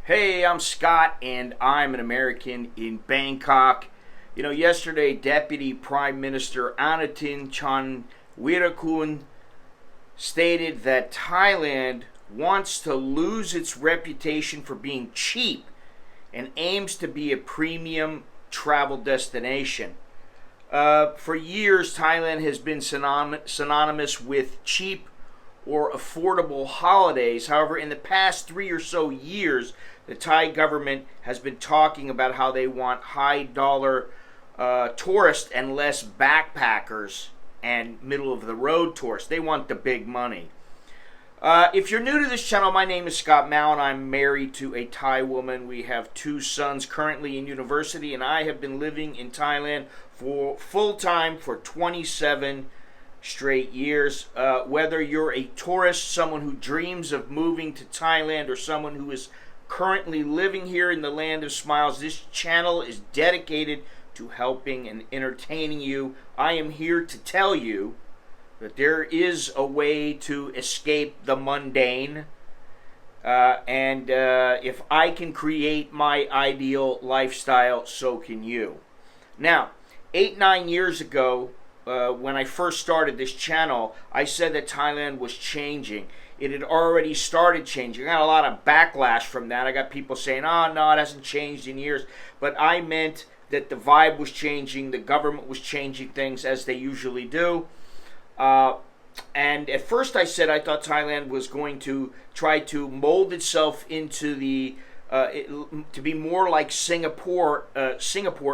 Hey, I'm Scott, and I'm an American in Bangkok. Yesterday, Deputy Prime Minister Anutin Charnvirakul stated that Thailand wants to lose its reputation for being cheap and aims to be a premium travel destination. For years, Thailand has been synonymous with cheap or affordable holidays. However, in the past 3 or so years, the Thai government has been talking about how they want high dollar tourists and less backpackers and middle of the road tourists. They want the big money. If you're new to this channel, my name is Scott Mao and I'm married to a Thai woman. We have 2 sons currently in university, and I have been living in Thailand for full time for 27 straight years. Whether you're a tourist, someone who dreams of moving to Thailand, or someone who is currently living here in the land of smiles, this channel is dedicated to helping and entertaining you. I am here to tell you that there is a way to escape the mundane, and if I can create my ideal lifestyle, so can you. Now, 8-9 years ago, when I first started this channel, I said that Thailand was changing. It had already started changing. I got a lot of backlash from that. I got people saying, oh, no, it hasn't changed in years. But I meant that the vibe was changing, the government was changing things as they usually do. And at first I said I thought Thailand was going to try to mold itself into to be more like Singapore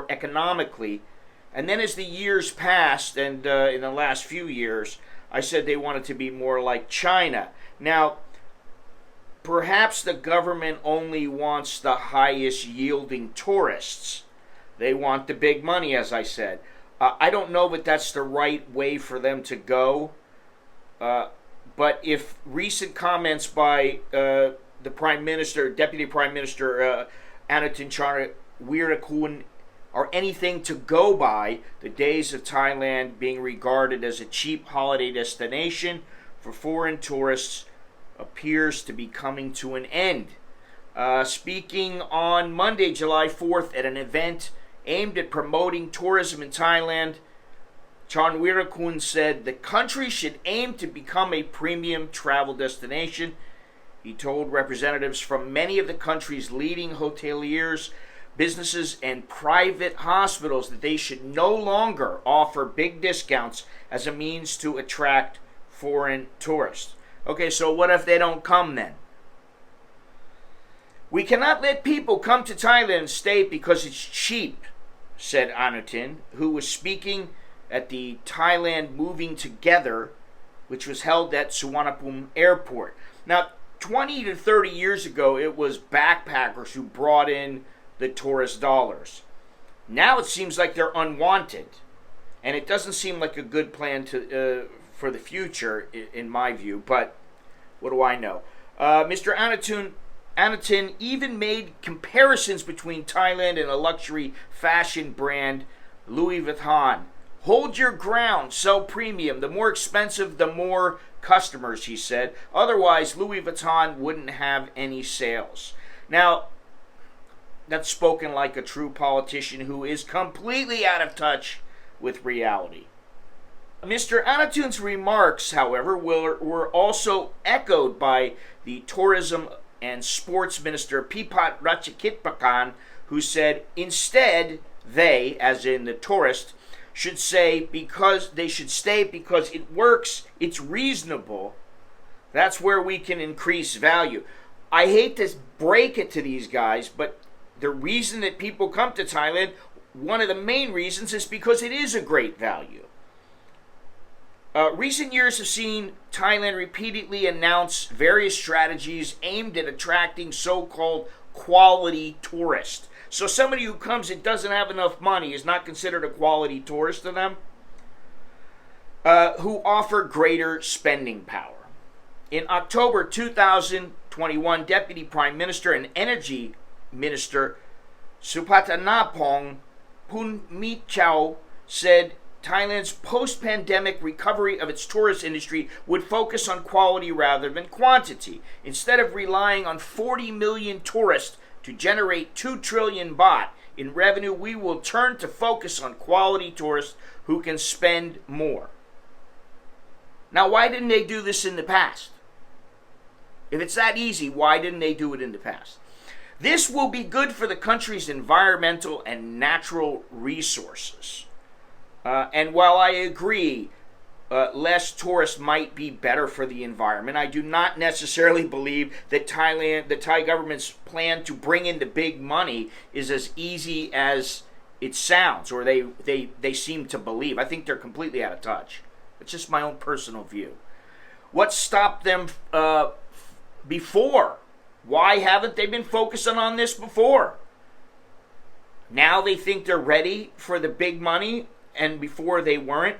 economically. And then as the years passed, and in the last few years, I said they wanted to be more like China. Now, perhaps the government only wants the highest yielding tourists. They want the big money, as I said. I don't know that that's the right way for them to go. But if recent comments by the Prime Minister, Deputy Prime Minister Anutin Charnvirakul are anything to go by, the days of Thailand being regarded as a cheap holiday destination for foreign tourists appears to be coming to an end. Speaking on Monday, July 4th, at an event aimed at promoting tourism in Thailand, Charnvirakul said the country should aim to become a premium travel destination. He told representatives from many of the country's leading hoteliers, businesses, and private hospitals that they should no longer offer big discounts as a means to attract foreign tourists. Okay, so what if they don't come then? We cannot let people come to Thailand and stay because it's cheap, said Anutin, who was speaking at the Thailand Moving Together, which was held at Suvarnabhumi Airport. Now, 20 to 30 years ago, it was backpackers who brought in the tourist dollars. Now it seems like they're unwanted, and it doesn't seem like a good plan for the future, in my view. But what do I know? Mr. Anutin even made comparisons between Thailand and a luxury fashion brand, Louis Vuitton. Hold your ground, sell premium. The more expensive, the more customers, he said. Otherwise, Louis Vuitton wouldn't have any sales. Now, that's spoken like a true politician who is completely out of touch with reality. Mr. Anutin's remarks, however, were also echoed by the Tourism and Sports Minister Pipat Ratchakitprakarn, who said instead they, as in the tourist, should stay because it works, it's reasonable. That's where we can increase value. I hate to break it to these guys, but the reason that people come to Thailand, one of the main reasons, is because it is a great value. Recent years have seen Thailand repeatedly announce various strategies aimed at attracting so-called quality tourists. So somebody who comes and doesn't have enough money is not considered a quality tourist to them, who offer greater spending power. In October 2021, Deputy Prime Minister and Energy Minister Supathanapong Punmitchau said Thailand's post-pandemic recovery of its tourist industry would focus on quality rather than quantity. Instead of relying on 40 million tourists to generate 2 trillion baht in revenue, we will turn to focus on quality tourists who can spend more. Now, why didn't they do this in the past? If it's that easy, why didn't they do it in the past? This will be good for the country's environmental and natural resources. And while I agree, less tourists might be better for the environment, I do not necessarily believe that the Thai government's plan to bring in the big money is as easy as it sounds, or they seem to believe. I think they're completely out of touch. It's just my own personal view. What stopped them before? Why haven't they been focusing on this before? Now they think they're ready for the big money, and before they weren't.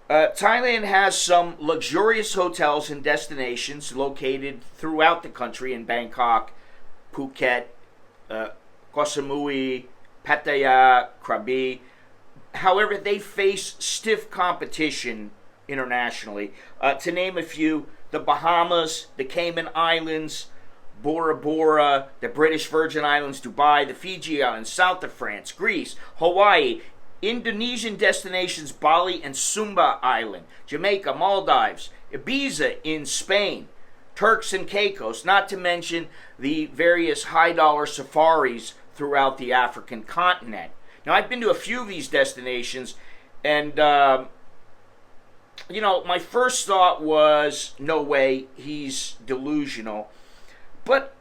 Thailand has some luxurious hotels and destinations located throughout the country in Bangkok, Phuket, Koh Samui, Pattaya, Krabi. However, they face stiff competition internationally. To name a few, the Bahamas, the Cayman Islands, Bora Bora, the British Virgin Islands, Dubai, the Fiji Islands, south of France, Greece, Hawaii, Indonesian destinations Bali and Sumba Island, Jamaica, Maldives, Ibiza in Spain, Turks and Caicos, not to mention the various high-dollar safaris throughout the African continent. Now, I've been to a few of these destinations, and, my first thought was, no way, he's delusional. But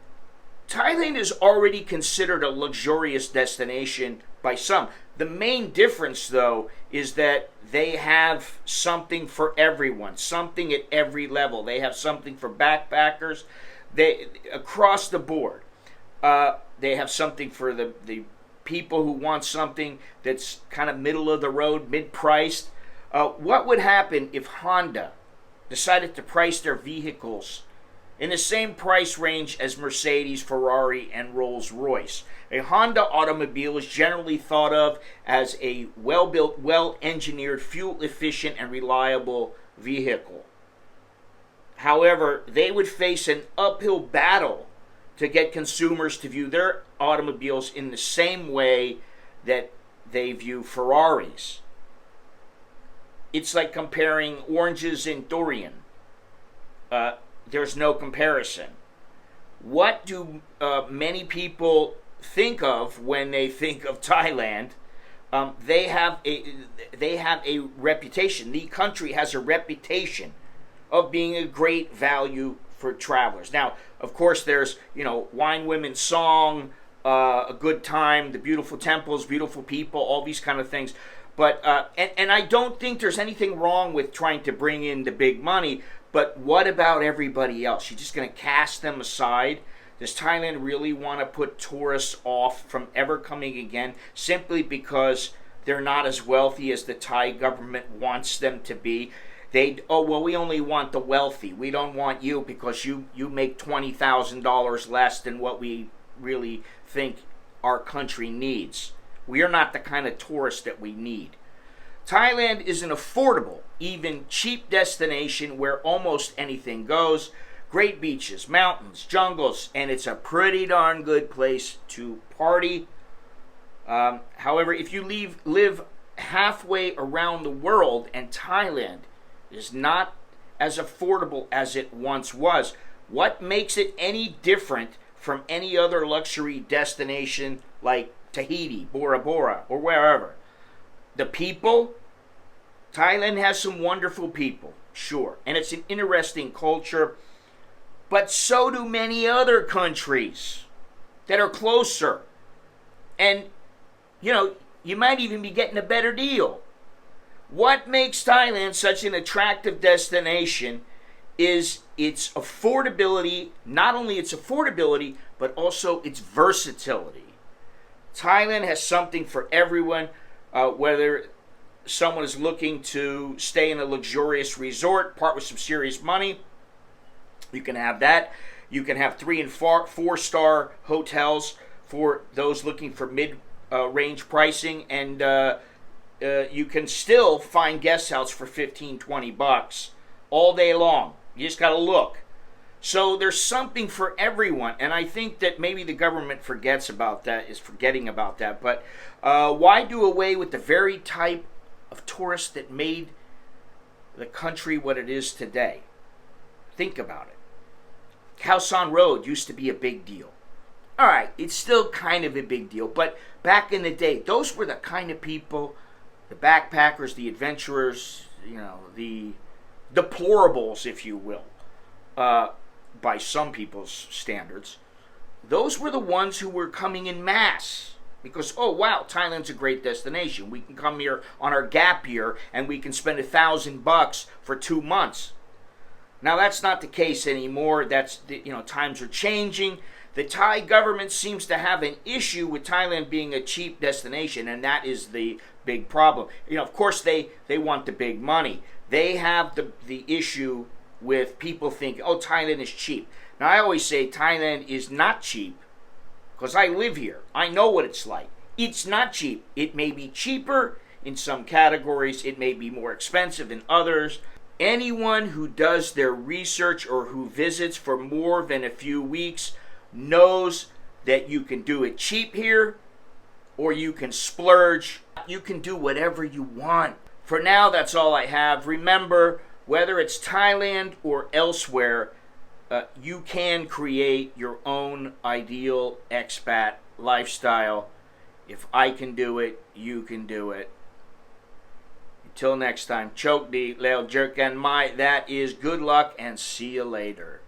Thailand is already considered a luxurious destination by some. The main difference, though, is that they have something for everyone, something at every level. They have something for backpackers, across the board. They have something for the people who want something that's kind of middle of the road, mid-priced. What would happen if Honda decided to price their vehicles in the same price range as Mercedes, Ferrari, and Rolls-Royce? A Honda automobile is generally thought of as a well-built, well-engineered, fuel-efficient, and reliable vehicle. However, they would face an uphill battle to get consumers to view their automobiles in the same way that they view Ferraris. It's like comparing oranges and durian. There's no comparison. What do many people think of when they think of Thailand? They have a reputation. The country has a reputation of being a great value for travelers. Now, of course, there's wine, women, song, a good time, the beautiful temples, beautiful people, all these kind of things. But and I don't think there's anything wrong with trying to bring in the big money. But what about everybody else? You're just going to cast them aside? Does Thailand really want to put tourists off from ever coming again simply because they're not as wealthy as the Thai government wants them to be? We only want the wealthy. We don't want you because you make $20,000 less than what we really think our country needs. We are not the kind of tourists that we need. Thailand is an affordable, even cheap destination where almost anything goes. Great beaches, mountains, jungles, and it's a pretty darn good place to party. However, if you live halfway around the world and Thailand is not as affordable as it once was, what makes it any different from any other luxury destination like Tahiti, Bora Bora, or wherever? The people. Thailand has some wonderful people, sure, and it's an interesting culture, but so do many other countries that are closer. And, you might even be getting a better deal. What makes Thailand such an attractive destination is its affordability, not only its affordability, but also its versatility. Thailand has something for everyone, whether someone is looking to stay in a luxurious resort, part with some serious money, you can have that. You can have 3- and 4-star hotels for those looking for mid-range pricing, and you can still find guest houses for $15-20 all day long. You just got to look. So there's something for everyone, and I think that maybe the government forgets about that, is forgetting about that. But why do away with the very type of tourists that made the country what it is today? Think about it. Khao San Road used to be a big deal. All right, it's still kind of a big deal, but back in the day, those were the kind of people, the backpackers, the adventurers, the deplorables, if you will, by some people's standards. Those were the ones who were coming in mass because, oh wow, Thailand's a great destination. We can come here on our gap year and we can spend $1,000 for 2 months. Now that's not the case anymore. Times are changing. The Thai government seems to have an issue with Thailand being a cheap destination, and that is the big problem. Of course they want the big money. They have the issue with people thinking, oh, Thailand is cheap. Now I always say Thailand is not cheap because I live here. I know what it's like. It's not cheap. It may be cheaper in some categories. It may be more expensive in others. Anyone who does their research or who visits for more than a few weeks knows that you can do it cheap here or you can splurge. You can do whatever you want. For now, that's all I have. Remember, whether it's Thailand or elsewhere, you can create your own ideal expat lifestyle. If I can do it, you can do it. Until next time, choke the leo jerk and my, that is good luck and see you later.